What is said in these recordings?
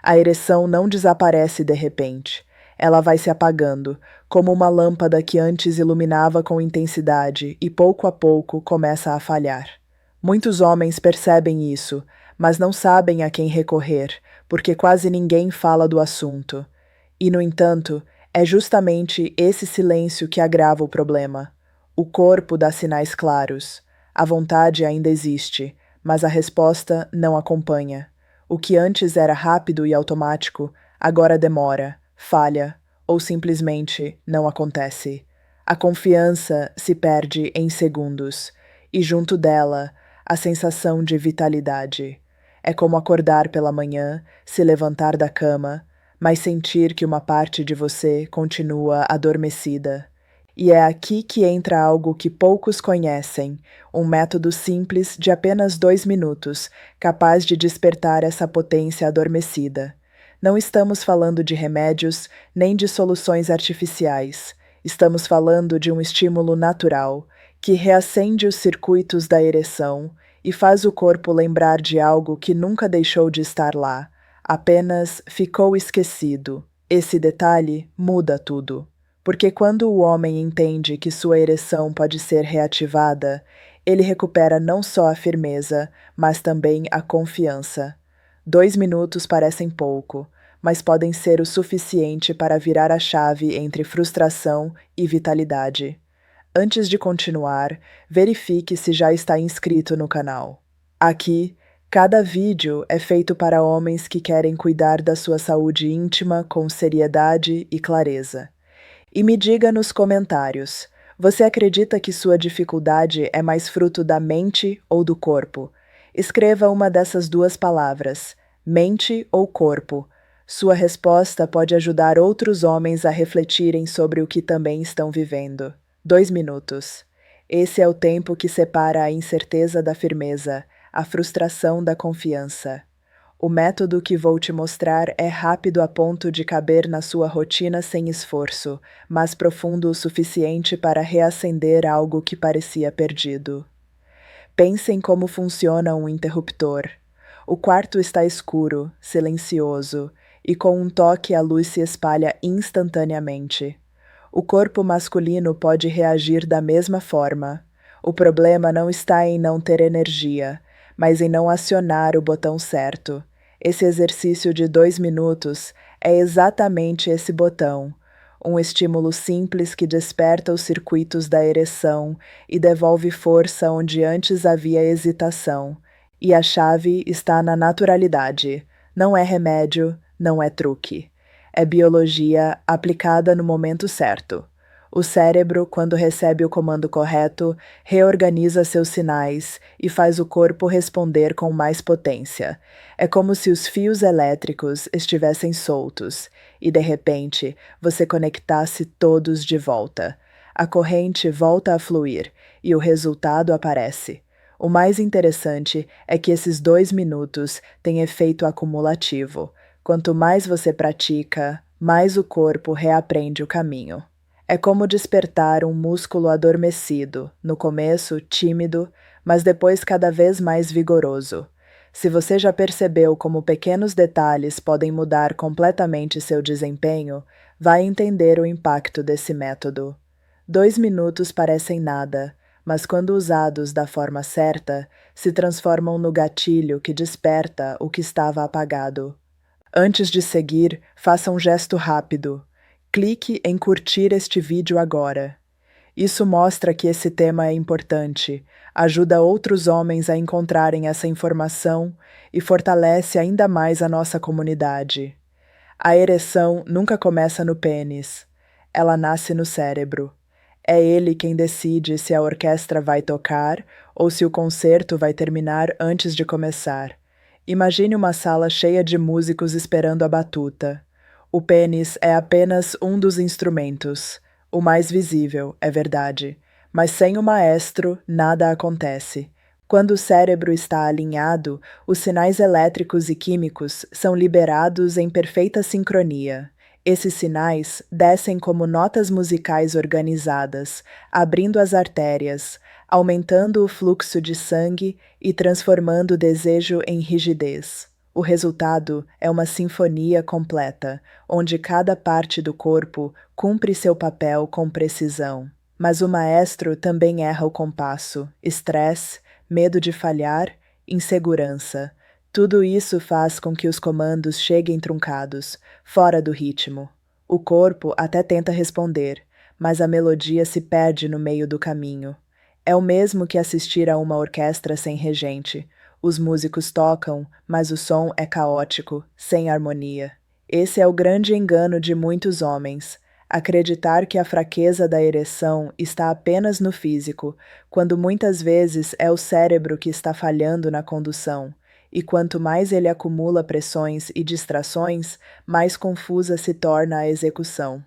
A ereção não desaparece de repente. Ela vai se apagando, como uma lâmpada que antes iluminava com intensidade e pouco a pouco começa a falhar. Muitos homens percebem isso, mas não sabem a quem recorrer, porque quase ninguém fala do assunto. E, no entanto, é justamente esse silêncio que agrava o problema. O corpo dá sinais claros. A vontade ainda existe, mas a resposta não acompanha. O que antes era rápido e automático, agora demora, falha ou simplesmente não acontece. A confiança se perde em segundos, e junto dela, a sensação de vitalidade. É como acordar pela manhã, se levantar da cama, mas sentir que uma parte de você continua adormecida. E é aqui que entra algo que poucos conhecem, um método simples de apenas 2 minutos, capaz de despertar essa potência adormecida. Não estamos falando de remédios nem de soluções artificiais. Estamos falando de um estímulo natural, que reacende os circuitos da ereção e faz o corpo lembrar de algo que nunca deixou de estar lá, apenas ficou esquecido. Esse detalhe muda tudo. Porque quando o homem entende que sua ereção pode ser reativada, ele recupera não só a firmeza, mas também a confiança. 2 minutos parecem pouco, mas podem ser o suficiente para virar a chave entre frustração e vitalidade. Antes de continuar, verifique se já está inscrito no canal. Aqui, cada vídeo é feito para homens que querem cuidar da sua saúde íntima com seriedade e clareza. E me diga nos comentários, você acredita que sua dificuldade é mais fruto da mente ou do corpo? Escreva uma dessas duas palavras, mente ou corpo. Sua resposta pode ajudar outros homens a refletirem sobre o que também estão vivendo. 2 minutos. Esse é o tempo que separa a incerteza da firmeza, a frustração da confiança. O método que vou te mostrar é rápido a ponto de caber na sua rotina sem esforço, mas profundo o suficiente para reacender algo que parecia perdido. Pense em como funciona um interruptor. O quarto está escuro, silencioso, e com um toque a luz se espalha instantaneamente. O corpo masculino pode reagir da mesma forma. O problema não está em não ter energia, mas em não acionar o botão certo. Esse exercício de 2 minutos é exatamente esse botão, um estímulo simples que desperta os circuitos da ereção e devolve força onde antes havia hesitação. E a chave está na naturalidade. Não é remédio, não é truque. É biologia aplicada no momento certo. O cérebro, quando recebe o comando correto, reorganiza seus sinais e faz o corpo responder com mais potência. É como se os fios elétricos estivessem soltos e, de repente, você conectasse todos de volta. A corrente volta a fluir e o resultado aparece. O mais interessante é que esses 2 minutos têm efeito acumulativo. Quanto mais você pratica, mais o corpo reaprende o caminho. É como despertar um músculo adormecido, no começo tímido, mas depois cada vez mais vigoroso. Se você já percebeu como pequenos detalhes podem mudar completamente seu desempenho, vai entender o impacto desse método. 2 minutos parecem nada, mas quando usados da forma certa, se transformam no gatilho que desperta o que estava apagado. Antes de seguir, faça um gesto rápido. Clique em curtir este vídeo agora. Isso mostra que esse tema é importante, ajuda outros homens a encontrarem essa informação e fortalece ainda mais a nossa comunidade. A ereção nunca começa no pênis. Ela nasce no cérebro. É ele quem decide se a orquestra vai tocar ou se o concerto vai terminar antes de começar. Imagine uma sala cheia de músicos esperando a batuta. O pênis é apenas um dos instrumentos, o mais visível, é verdade, mas sem o maestro nada acontece. Quando o cérebro está alinhado, os sinais elétricos e químicos são liberados em perfeita sincronia. Esses sinais descem como notas musicais organizadas, abrindo as artérias, aumentando o fluxo de sangue e transformando o desejo em rigidez. O resultado é uma sinfonia completa, onde cada parte do corpo cumpre seu papel com precisão. Mas o maestro também erra o compasso, estresse, medo de falhar, insegurança. Tudo isso faz com que os comandos cheguem truncados, fora do ritmo. O corpo até tenta responder, mas a melodia se perde no meio do caminho. É o mesmo que assistir a uma orquestra sem regente. Os músicos tocam, mas o som é caótico, sem harmonia. Esse é o grande engano de muitos homens. Acreditar que a fraqueza da ereção está apenas no físico, quando muitas vezes é o cérebro que está falhando na condução, e quanto mais ele acumula pressões e distrações, mais confusa se torna a execução.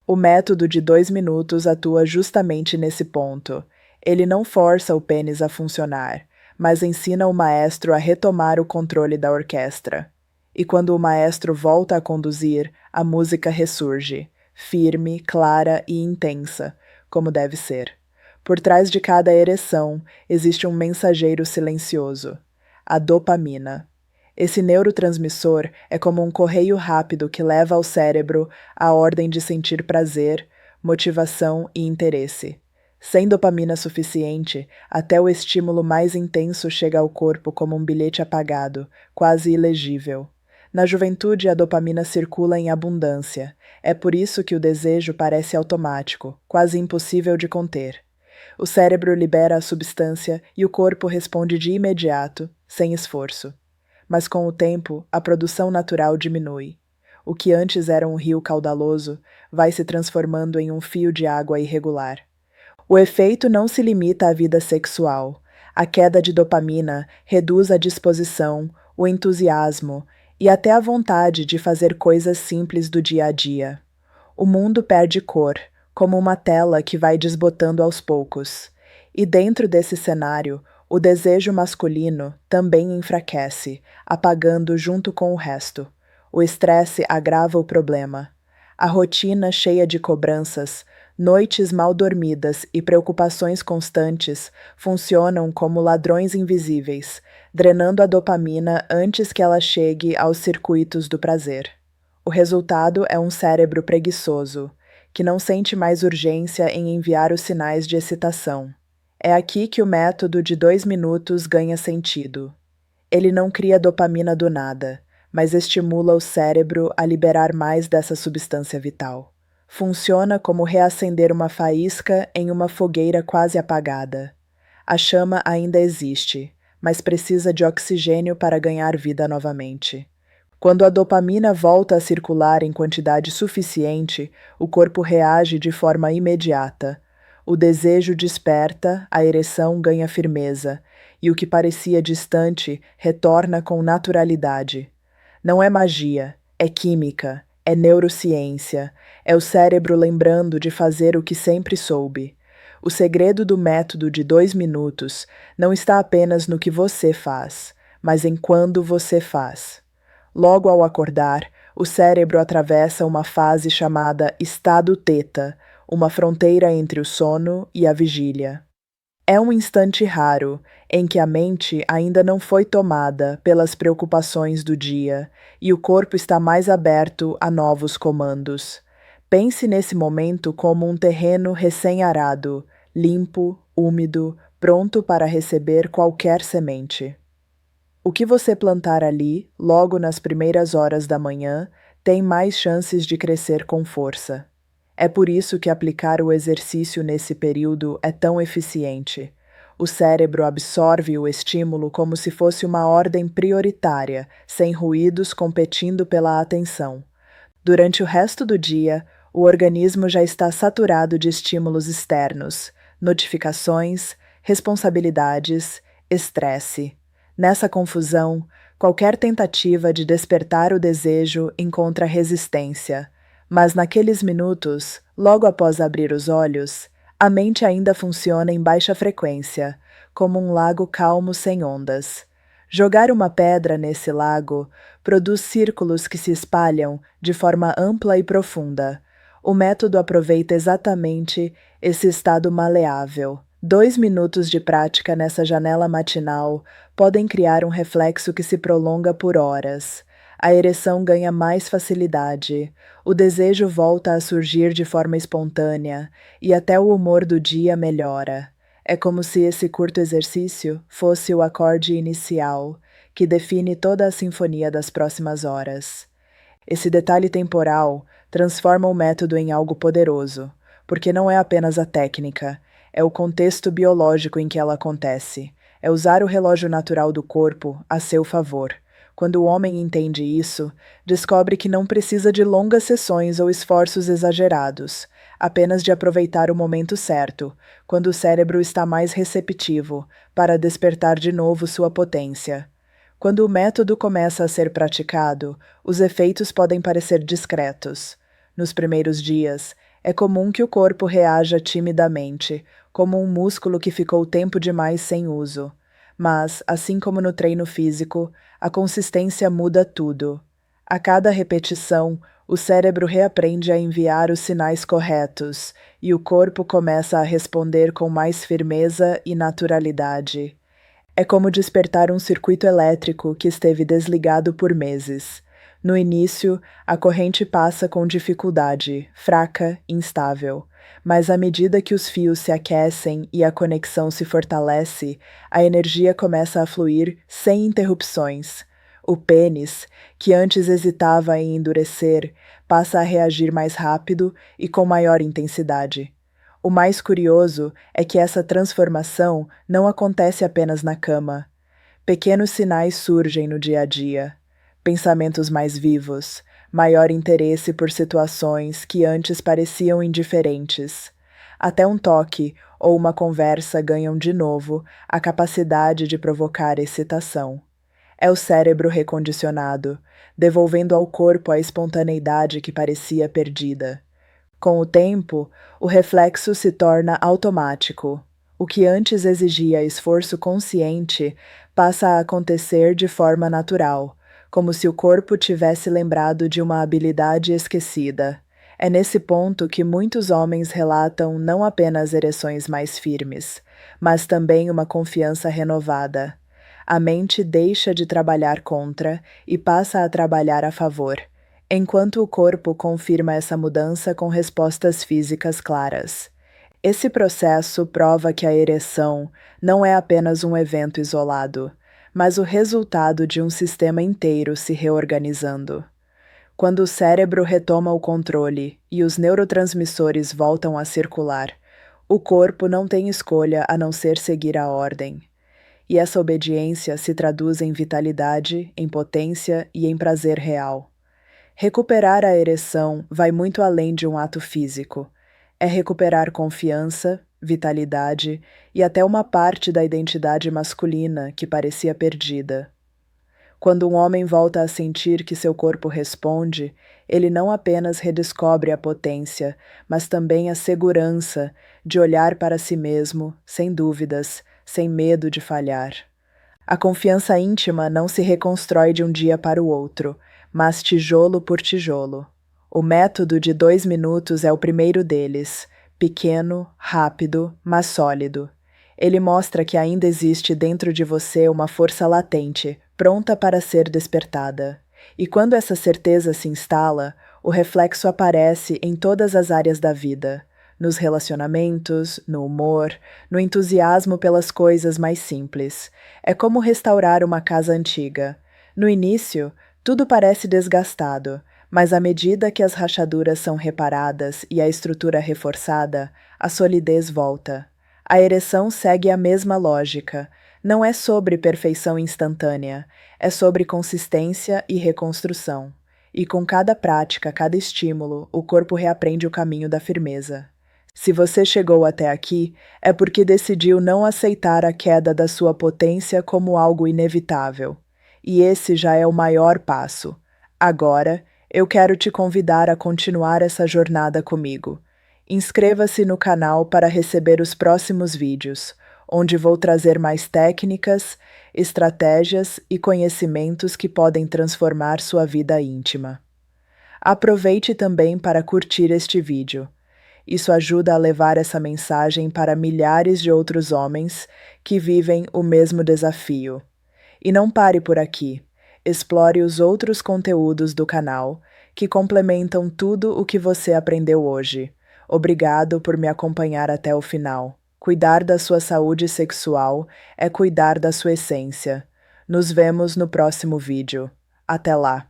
O método de 2 minutos atua justamente nesse ponto. Ele não força o pênis a funcionar, mas ensina o maestro a retomar o controle da orquestra. E quando o maestro volta a conduzir, a música ressurge, firme, clara e intensa, como deve ser. Por trás de cada ereção existe um mensageiro silencioso, a dopamina. Esse neurotransmissor é como um correio rápido que leva ao cérebro a ordem de sentir prazer, motivação e interesse. Sem dopamina suficiente, até o estímulo mais intenso chega ao corpo como um bilhete apagado, quase ilegível. Na juventude, a dopamina circula em abundância. É por isso que o desejo parece automático, quase impossível de conter. O cérebro libera a substância e o corpo responde de imediato, sem esforço. Mas com o tempo, a produção natural diminui. O que antes era um rio caudaloso vai se transformando em um fio de água irregular. O efeito não se limita à vida sexual. A queda de dopamina reduz a disposição, o entusiasmo e até a vontade de fazer coisas simples do dia a dia. O mundo perde cor, como uma tela que vai desbotando aos poucos. E dentro desse cenário, o desejo masculino também enfraquece, apagando junto com o resto. O estresse agrava o problema. A rotina cheia de cobranças, noites mal dormidas e preocupações constantes funcionam como ladrões invisíveis, drenando a dopamina antes que ela chegue aos circuitos do prazer. O resultado é um cérebro preguiçoso, que não sente mais urgência em enviar os sinais de excitação. É aqui que o método de 2 minutos ganha sentido. Ele não cria dopamina do nada, mas estimula o cérebro a liberar mais dessa substância vital. Funciona como reacender uma faísca em uma fogueira quase apagada. A chama ainda existe, mas precisa de oxigênio para ganhar vida novamente. Quando a dopamina volta a circular em quantidade suficiente, o corpo reage de forma imediata. O desejo desperta, a ereção ganha firmeza, e o que parecia distante retorna com naturalidade. Não é magia, é química, é neurociência, é o cérebro lembrando de fazer o que sempre soube. O segredo do método de 2 minutos não está apenas no que você faz, mas em quando você faz. Logo ao acordar, o cérebro atravessa uma fase chamada estado teta, uma fronteira entre o sono e a vigília. É um instante raro, em que a mente ainda não foi tomada pelas preocupações do dia e o corpo está mais aberto a novos comandos. Pense nesse momento como um terreno recém-arado, limpo, úmido, pronto para receber qualquer semente. O que você plantar ali, logo nas primeiras horas da manhã, tem mais chances de crescer com força. É por isso que aplicar o exercício nesse período é tão eficiente. O cérebro absorve o estímulo como se fosse uma ordem prioritária, sem ruídos competindo pela atenção. Durante o resto do dia, o organismo já está saturado de estímulos externos, notificações, responsabilidades, estresse. Nessa confusão, qualquer tentativa de despertar o desejo encontra resistência. Mas naqueles minutos, logo após abrir os olhos, a mente ainda funciona em baixa frequência, como um lago calmo sem ondas. Jogar uma pedra nesse lago produz círculos que se espalham de forma ampla e profunda. O método aproveita exatamente esse estado maleável, 2 minutos de prática nessa janela matinal podem criar um reflexo que se prolonga por horas. A ereção ganha mais facilidade, o desejo volta a surgir de forma espontânea e até o humor do dia melhora. É como se esse curto exercício fosse o acorde inicial, que define toda a sinfonia das próximas horas. Esse detalhe temporal transforma o método em algo poderoso, porque não é apenas a técnica, é o contexto biológico em que ela acontece, é usar o relógio natural do corpo a seu favor. Quando o homem entende isso, descobre que não precisa de longas sessões ou esforços exagerados, apenas de aproveitar o momento certo, quando o cérebro está mais receptivo, para despertar de novo sua potência. Quando o método começa a ser praticado, os efeitos podem parecer discretos. Nos primeiros dias, é comum que o corpo reaja timidamente, como um músculo que ficou tempo demais sem uso. Mas, assim como no treino físico, a consistência muda tudo. A cada repetição, o cérebro reaprende a enviar os sinais corretos e o corpo começa a responder com mais firmeza e naturalidade. É como despertar um circuito elétrico que esteve desligado por meses. No início, a corrente passa com dificuldade, fraca, instável. Mas à medida que os fios se aquecem e a conexão se fortalece, a energia começa a fluir sem interrupções. O pênis, que antes hesitava em endurecer, passa a reagir mais rápido e com maior intensidade. O mais curioso é que essa transformação não acontece apenas na cama. Pequenos sinais surgem no dia a dia. Pensamentos mais vivos, maior interesse por situações que antes pareciam indiferentes. Até um toque ou uma conversa ganham de novo a capacidade de provocar excitação. É o cérebro recondicionado, devolvendo ao corpo a espontaneidade que parecia perdida. Com o tempo, o reflexo se torna automático. O que antes exigia esforço consciente passa a acontecer de forma natural, como se o corpo tivesse lembrado de uma habilidade esquecida. É nesse ponto que muitos homens relatam não apenas ereções mais firmes, mas também uma confiança renovada. A mente deixa de trabalhar contra e passa a trabalhar a favor, enquanto o corpo confirma essa mudança com respostas físicas claras. Esse processo prova que a ereção não é apenas um evento isolado, mas o resultado de um sistema inteiro se reorganizando. Quando o cérebro retoma o controle e os neurotransmissores voltam a circular, o corpo não tem escolha a não ser seguir a ordem. E essa obediência se traduz em vitalidade, em potência e em prazer real. Recuperar a ereção vai muito além de um ato físico. É recuperar confiança, vitalidade e até uma parte da identidade masculina que parecia perdida. Quando um homem volta a sentir que seu corpo responde, ele não apenas redescobre a potência, mas também a segurança de olhar para si mesmo, sem dúvidas, sem medo de falhar. A confiança íntima não se reconstrói de um dia para o outro, mas tijolo por tijolo. O método de 2 minutos é o primeiro deles, pequeno, rápido, mas sólido. Ele mostra que ainda existe dentro de você uma força latente, pronta para ser despertada. E quando essa certeza se instala, o reflexo aparece em todas as áreas da vida, nos relacionamentos, no humor, no entusiasmo pelas coisas mais simples. É como restaurar uma casa antiga. No início, tudo parece desgastado, mas à medida que as rachaduras são reparadas e a estrutura reforçada, a solidez volta. A ereção segue a mesma lógica. Não é sobre perfeição instantânea, é sobre consistência e reconstrução. E com cada prática, cada estímulo, o corpo reaprende o caminho da firmeza. Se você chegou até aqui, é porque decidiu não aceitar a queda da sua potência como algo inevitável. E esse já é o maior passo. Agora, eu quero te convidar a continuar essa jornada comigo. Inscreva-se no canal para receber os próximos vídeos, onde vou trazer mais técnicas, estratégias e conhecimentos que podem transformar sua vida íntima. Aproveite também para curtir este vídeo. Isso ajuda a levar essa mensagem para milhares de outros homens que vivem o mesmo desafio. E não pare por aqui. Explore os outros conteúdos do canal, que complementam tudo o que você aprendeu hoje. Obrigado por me acompanhar até o final. Cuidar da sua saúde sexual é cuidar da sua essência. Nos vemos no próximo vídeo. Até lá!